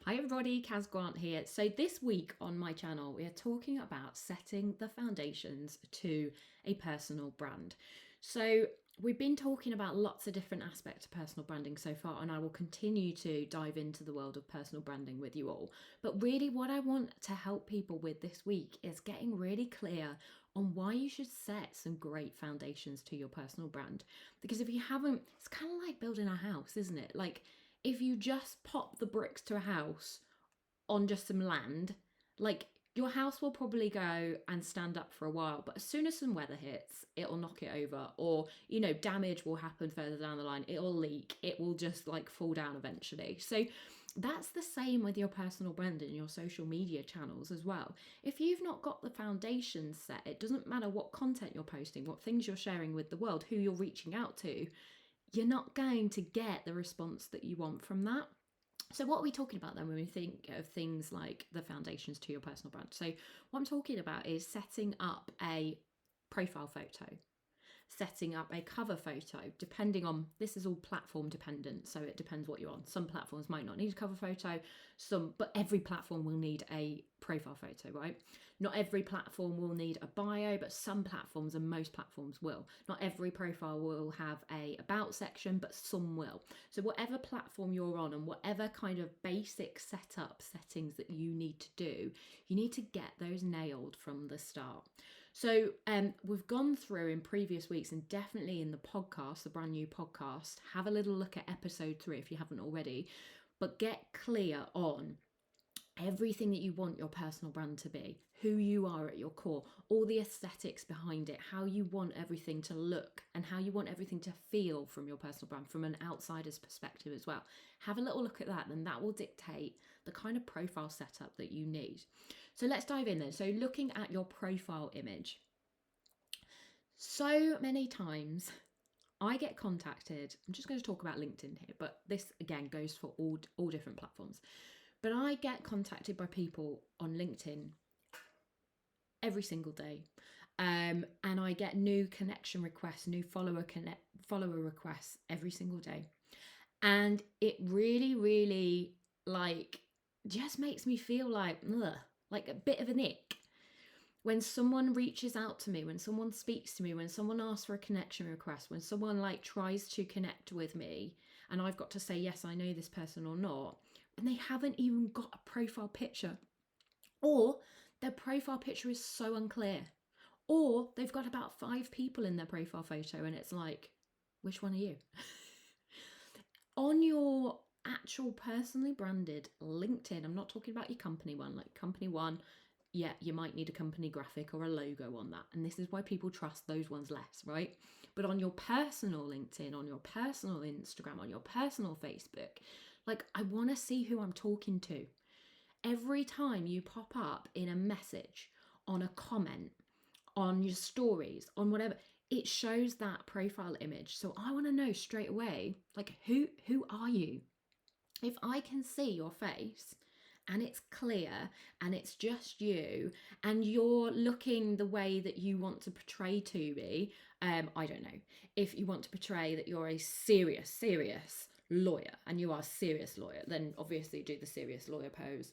Hi everybody, Kaz Grant here. So this week on my channel, we are talking about setting the foundations to a personal brand. So we've been talking about lots of different aspects of personal branding so far, and I will continue to dive into the world of personal branding with you all. But really what I want to help people with this week is getting really clear on why you should set some great foundations to your personal brand. Because if you haven't, it's kind of like building a house, isn't it? Like, if you just pop the bricks to a house on just some land, like your house will probably go and stand up for a while, but as soon as some weather hits, it'll knock it over, or damage will happen further down the line, it'll leak, it will just like fall down eventually. So that's the same with your personal brand and your social media channels as well. If you've not got the foundations set, it doesn't matter what content you're posting, what things you're sharing with the world, who you're reaching out to, you're not going to get the response that you want from that. So what are we talking about then when we think of things like the foundations to your personal brand? So what I'm talking about is setting up a profile photo, setting up a cover photo, depending on, this is all platform dependent, so it depends what you're on. Some platforms might not need a cover photo, but every platform will need a profile photo, right? Not every platform will need a bio, but some platforms and most platforms will. Not every profile will have a about section, but some will. So whatever platform you're on and whatever kind of basic settings that you need to do, you need to get those nailed from the start. So we've gone through in previous weeks, and definitely in the podcast, the brand new podcast, have a little look at episode 3 if you haven't already, but get clear on everything that you want your personal brand to be, who you are at your core, all the aesthetics behind it, how you want everything to look and how you want everything to feel from your personal brand from an outsider's perspective as well. Have a little look at that, and that will dictate the kind of profile setup that you need. So let's dive in then. So looking at your profile image, so many times I get contacted, I'm just going to talk about LinkedIn here, but this again goes for all different platforms. But I get contacted by people on LinkedIn every single day. And I get new connection requests, new follower requests every single day. And it really, really just makes me feel like a bit of an ick. When someone reaches out to me, when someone speaks to me, when someone asks for a connection request, when someone tries to connect with me and I've got to say, yes, I know this person or not, and they haven't even got a profile picture, or their profile picture is so unclear, or they've got about 5 people in their profile photo and it's like, which one are you? On your actual personally branded LinkedIn, I'm not talking about your company one, like company one, yeah, you might need a company graphic or a logo on that. And this is why people trust those ones less, right? But on your personal LinkedIn, on your personal Instagram, on your personal Facebook, I want to see who I'm talking to. Every time you pop up in a message, on a comment, on your stories, on whatever, it shows that profile image. So I want to know straight away, who are you? If I can see your face and it's clear and it's just you and you're looking the way that you want to portray to me, I don't know, if you want to portray that you're a serious lawyer and you are a serious lawyer, then obviously do the serious lawyer pose,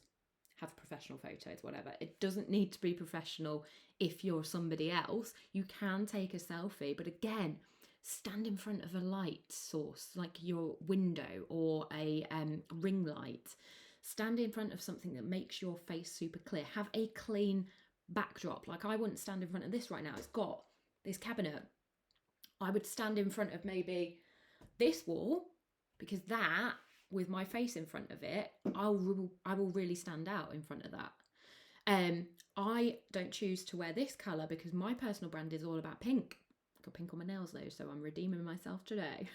have professional photos, whatever. It doesn't need to be professional if you're somebody else. You can take a selfie, but again, stand in front of a light source like your window or a ring light. Stand in front of something that makes your face super clear. Have a clean backdrop. I wouldn't stand in front of this right now. It's got this cabinet. I would stand in front of maybe this wall, because that, with my face in front of it, I will really stand out in front of that. I don't choose to wear this colour because my personal brand is all about pink. I've got pink on my nails though, so I'm redeeming myself today.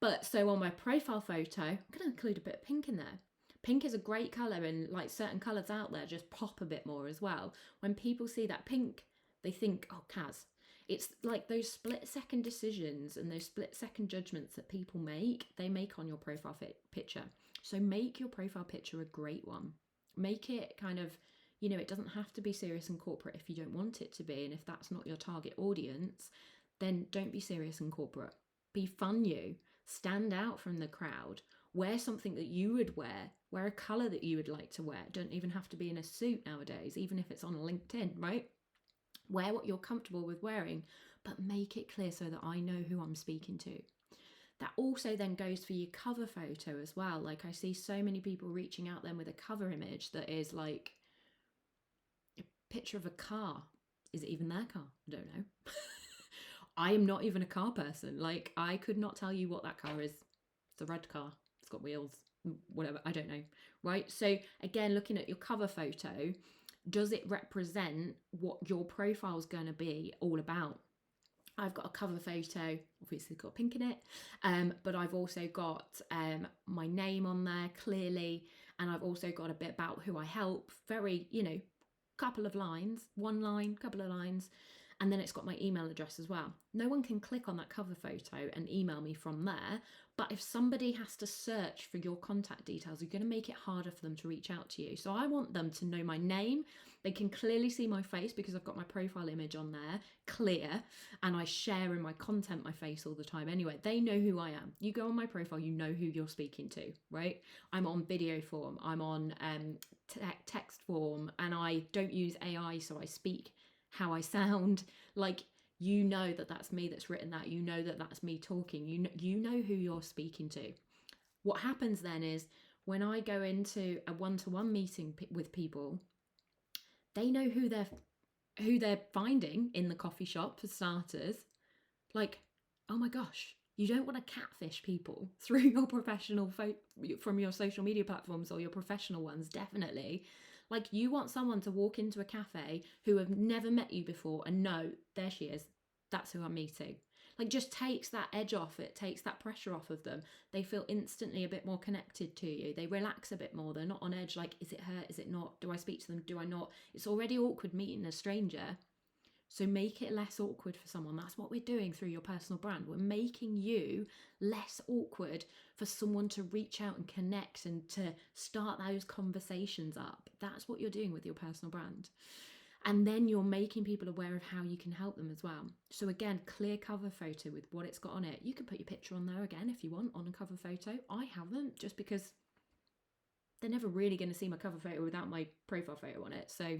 But so on my profile photo, I'm going to include a bit of pink in there. Pink is a great colour, and certain colours out there just pop a bit more as well. When people see that pink, they think, oh, Kaz. It's like those split-second decisions and those split-second judgments that people make, they make on your profile picture. So make your profile picture a great one. Make it kind of, it doesn't have to be serious and corporate if you don't want it to be. And if that's not your target audience, then don't be serious and corporate. Be fun you. Stand out from the crowd. Wear something that you would wear a color that you would like to wear. Don't even have to be in a suit nowadays, even if it's on LinkedIn, right? Wear what you're comfortable with wearing, but make it clear so that I know who I'm speaking to. That also then goes for your cover photo as well. Like I see so many people reaching out then with a cover image that is like a picture of a car. Is it even their car? I don't know. I am not even a car person. Like I could not tell you what that car is. It's a red car. It's got wheels, whatever. I don't know. Right. So again, looking at your cover photo, does it represent what your profile is going to be all about? I've got a cover photo, obviously got pink in it, but I've also got my name on there clearly, and I've also got a bit about who I help, very, couple of lines, one line, couple of lines, and then it's got my email address as well. No one can click on that cover photo and email me from there, but if somebody has to search for your contact details, you're going to make it harder for them to reach out to you. So I want them to know my name. They can clearly see my face because I've got my profile image on there, clear, and I share in my content my face all the time anyway. They know who I am. You go on my profile, you know who you're speaking to, right? I'm on video form, I'm on text form, and I don't use AI, so I speak how I sound. Like, you know that that's me that's written that. You know that that's me talking. You know who you're speaking to. What happens then is when I go into a one-to-one meeting with people, they know who they're finding in the coffee shop for starters. Like, oh my gosh, you don't want to catfish people through your professional from your social media platforms or your professional ones, definitely. Like, you want someone to walk into a cafe who have never met you before and know, there she is, that's who I'm meeting. Like, just takes that edge off, it takes that pressure off of them. They feel instantly a bit more connected to you. They relax a bit more. They're not on edge, like, is it her, is it not? Do I speak to them, do I not? It's already awkward meeting a stranger. So make it less awkward for someone. That's what we're doing through your personal brand. We're making you less awkward for someone to reach out and connect and to start those conversations up. That's what you're doing with your personal brand. And then you're making people aware of how you can help them as well. So again, clear cover photo with what it's got on it. You can put your picture on there again if you want on a cover photo. I haven't, just because they're never really going to see my cover photo without my profile photo on it. So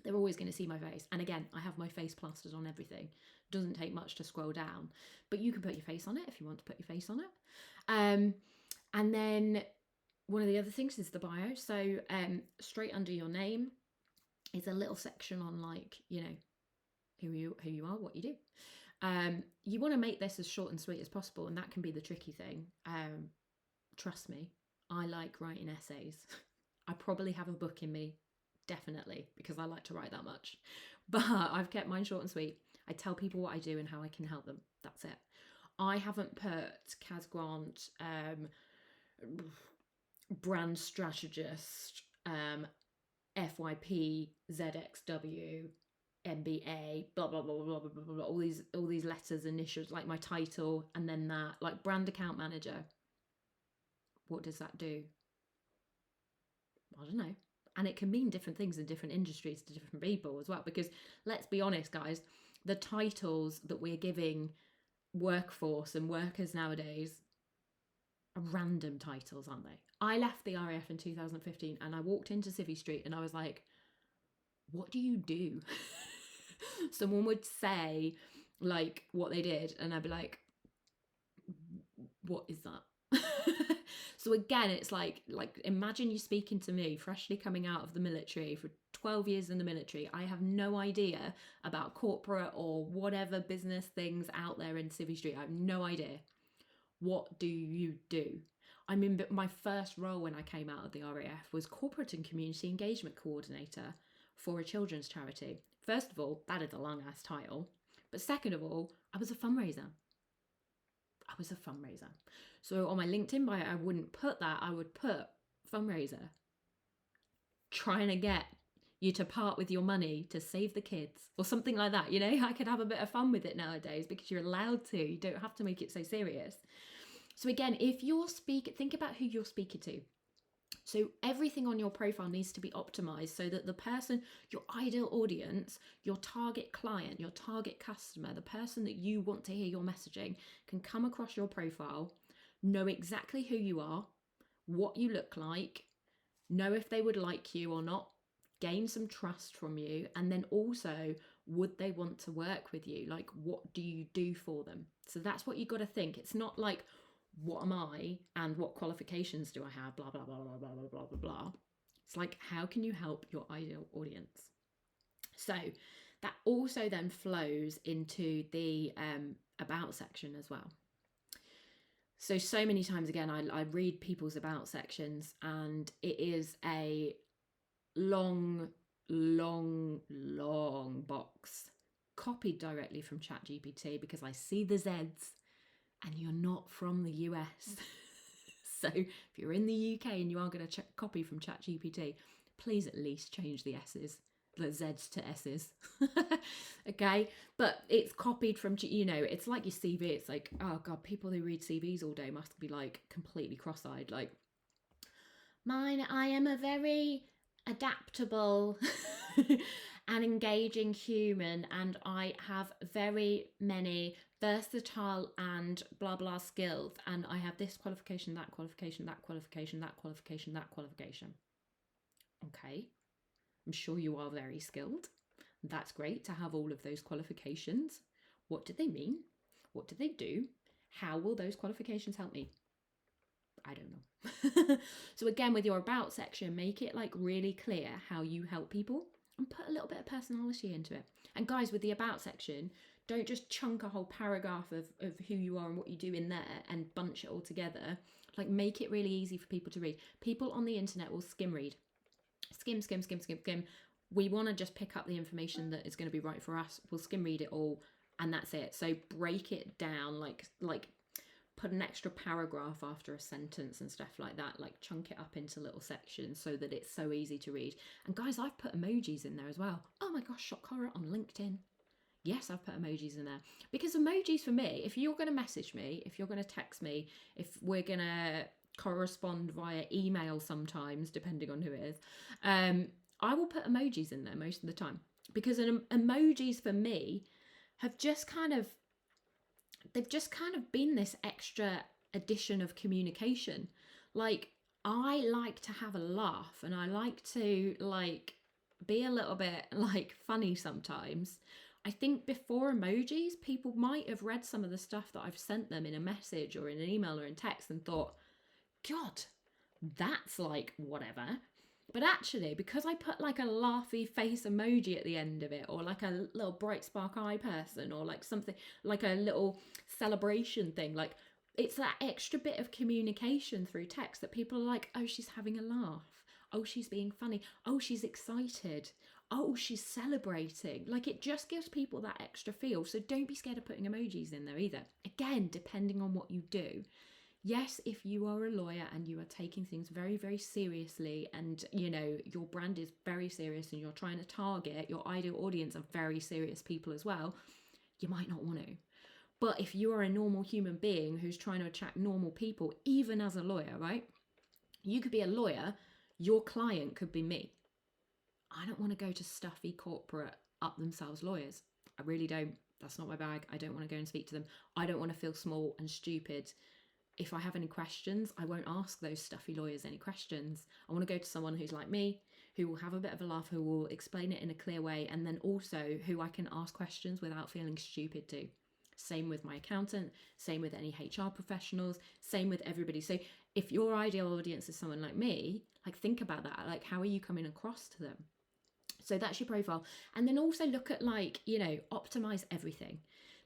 they're always going to see my face. And again, I have my face plastered on everything. Doesn't take much to scroll down, but you can put your face on it if you want to put your face on it. And then one of the other things is the bio. So straight under your name is a little section on, like, who you are, what you do. You want to make this as short and sweet as possible, and that can be the tricky thing. Trust me, I like writing essays. I probably have a book in me, definitely, because I like to write that much. But I've kept mine short and sweet. I tell people what I do and how I can help them. That's it. I haven't put Kaz Grant, brand strategist, FYP, ZXW, MBA, blah blah blah blah blah blah blah, all these letters, initials, like my title, and then that, like, brand account manager. What does that do? I don't know. And it can mean different things in different industries to different people as well, because let's be honest, guys, the titles that we're giving workforce and workers nowadays are random titles, aren't they? I left the RAF in 2015 and I walked into Civvy Street and I was like, what do you do? Someone would say, like, what they did, and I'd be like, what is that? So again, it's like imagine you speaking to me, freshly coming out of the military, for 12 years in the military. I have no idea about corporate or whatever business things out there in Civvy Street. I have no idea. What do you do? I mean, my first role when I came out of the RAF was Corporate and Community Engagement Coordinator for a children's charity. First of all, that is a long ass title. But second of all, I was a fundraiser. So on my LinkedIn bio, I wouldn't put that. I would put fundraiser. Trying to get you to part with your money to save the kids or something like that. I could have a bit of fun with it nowadays because you're allowed to. You don't have to make it so serious. So again, if you're think about who you're speaking to. So everything on your profile needs to be optimized so that the person, your ideal audience, your target client, your target customer, the person that you want to hear your messaging, can come across your profile, know exactly who you are, what you look like, know if they would like you or not, gain some trust from you, and then also, would they want to work with you? Like, what do you do for them? So that's what you got to think. It's not like, what am I and what qualifications do I have, blah blah blah blah blah blah blah blah blah. It's like, how can you help your ideal audience? So that also then flows into the about section as well. So many times again, I read people's about sections, and it is a long box copied directly from ChatGPT, because I see the Z's and you're not from the US. So if you're in the UK and you are going to copy from ChatGPT, please at least change the S's, the Z's to S's. Okay, but it's copied from, it's like your CV. It's like, oh god, people who read CVs all day must be like completely cross-eyed. Like, mine, I am a very adaptable and engaging human, and I have very many versatile and blah blah skills, and I have this qualification, that qualification, that qualification, that qualification, that qualification. Okay, I'm sure you are very skilled. That's great to have all of those qualifications. What do they mean? What do they do? How will those qualifications help me? I don't know. So again, with your about section, make it like really clear how you help people, and put a little bit of personality into it. And guys, with the about section, don't just chunk a whole paragraph of who you are and what you do in there and bunch it all together. Like, make it really easy for people to read. People on the internet will skim read. Skim. We want to just pick up the information that is going to be right for us. We'll skim read it all, and that's it. So break it down, like put an extra paragraph after a sentence and stuff like that. Like, chunk it up into little sections so that it's so easy to read. And guys, I've put emojis in there as well. Oh my gosh, shock horror, on LinkedIn. Yes, I've put emojis in there, because emojis for me, if you're going to message me, if you're going to text me, if we're going to correspond via email sometimes, depending on who it is, I will put emojis in there most of the time, because emojis for me have just kind of been this extra addition of communication. Like, I like to have a laugh, and I like to like be a little bit like funny sometimes. I think before emojis, people might have read some of the stuff that I've sent them in a message or in an email or in text and thought, God, that's like whatever. But actually, because I put like a laughy face emoji at the end of it, or like a little bright spark eye person, or like something like a little celebration thing, like, it's that extra bit of communication through text that people are like, oh, she's having a laugh. Oh, she's being funny. Oh, she's excited. Oh, she's celebrating. Like, it just gives people that extra feel. So don't be scared of putting emojis in there either. Again, depending on what you do. Yes, if you are a lawyer and you are taking things very, very seriously, and your brand is very serious, and you're trying to target your ideal audience of very serious people as well, you might not want to. But if you are a normal human being who's trying to attract normal people, even as a lawyer, right? You could be a lawyer, your client could be me. I don't want to go to stuffy corporate up themselves lawyers. I really don't. That's not my bag. I don't want to go and speak to them. I don't want to feel small and stupid. If I have any questions, I won't ask those stuffy lawyers any questions. I want to go to someone who's like me, who will have a bit of a laugh, who will explain it in a clear way, and then also who I can ask questions without feeling stupid to. Same with my accountant, same with any HR professionals, same with everybody. So if your ideal audience is someone like me, like, think about that. Like, how are you coming across to them? So that's your profile. And then also look at, like, optimize everything.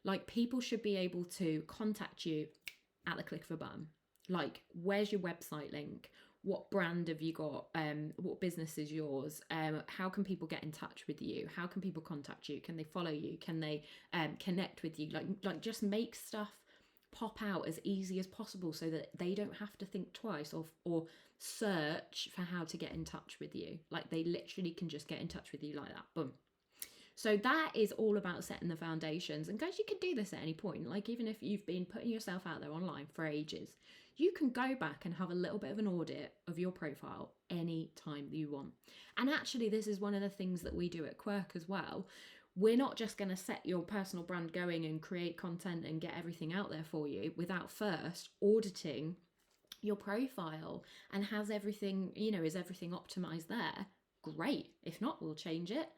Like, people should be able to contact you at the click of a button. Like, where's your website link? What brand have you got? What business is yours? How can people get in touch with you? How can people contact you? Can they follow you? Can they connect with you? Like just make stuff pop out as easy as possible, so that they don't have to think twice or search for how to get in touch with you. Like, they literally can just get in touch with you like that. Boom. So that is all about setting the foundations. And guys, you can do this at any point. Like, even if you've been putting yourself out there online for ages, you can go back and have a little bit of an audit of your profile any time you want. And actually, this is one of the things that we do at Quirq as well. we're not just going to set your personal brand going and create content and get everything out there for you without first auditing your profile and has everything, is everything optimized there? Great. If not, we'll change it.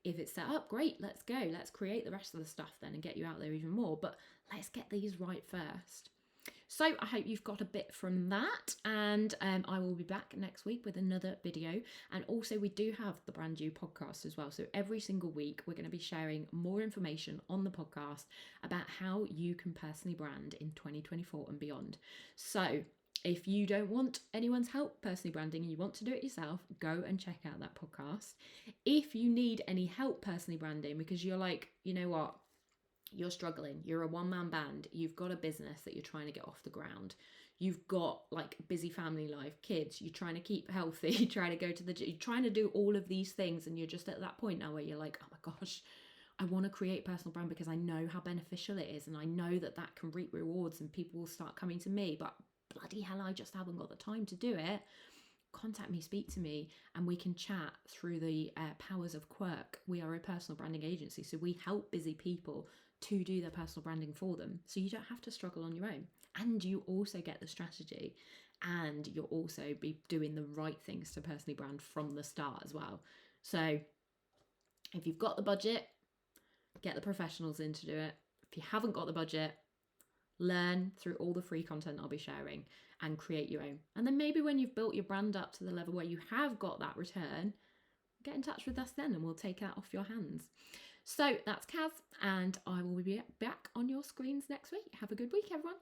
If it's set up, great, let's go. Let's create the rest of the stuff then and get you out there even more. But let's get these right first. So I hope you've got a bit from that, and I will be back next week with another video. And also we do have the brand new podcast as well. So every single week we're going to be sharing more information on the podcast about how you can personally brand in 2024 and beyond. So if you don't want anyone's help personally branding and you want to do it yourself, go and check out that podcast. If you need any help personally branding because you're like, you know what, you're struggling, you're a one-man band, you've got a business that you're trying to get off the ground, you've got like busy family life, kids, you're trying to keep healthy, you're trying to go to the gym, you're trying to do all of these things, and you're just at that point now where you're like, oh my gosh, I want to create personal brand because I know how beneficial it is and I know that that can reap rewards and people will start coming to me, but bloody hell, I just haven't got the time to do it. Contact me, speak to me, and we can chat through the powers of Quirq. We are a personal branding agency, so we help busy people to do their personal branding for them, so you don't have to struggle on your own, and you also get the strategy, and you'll also be doing the right things to personally brand from the start as well. So if you've got the budget, get the professionals in to do it. If you haven't got the budget, learn through all the free content I'll be sharing and create your own. And then maybe when you've built your brand up to the level where you have got that return, get in touch with us then and we'll take that off your hands. So that's Kaz, and I will be back on your screens next week. Have a good week, everyone.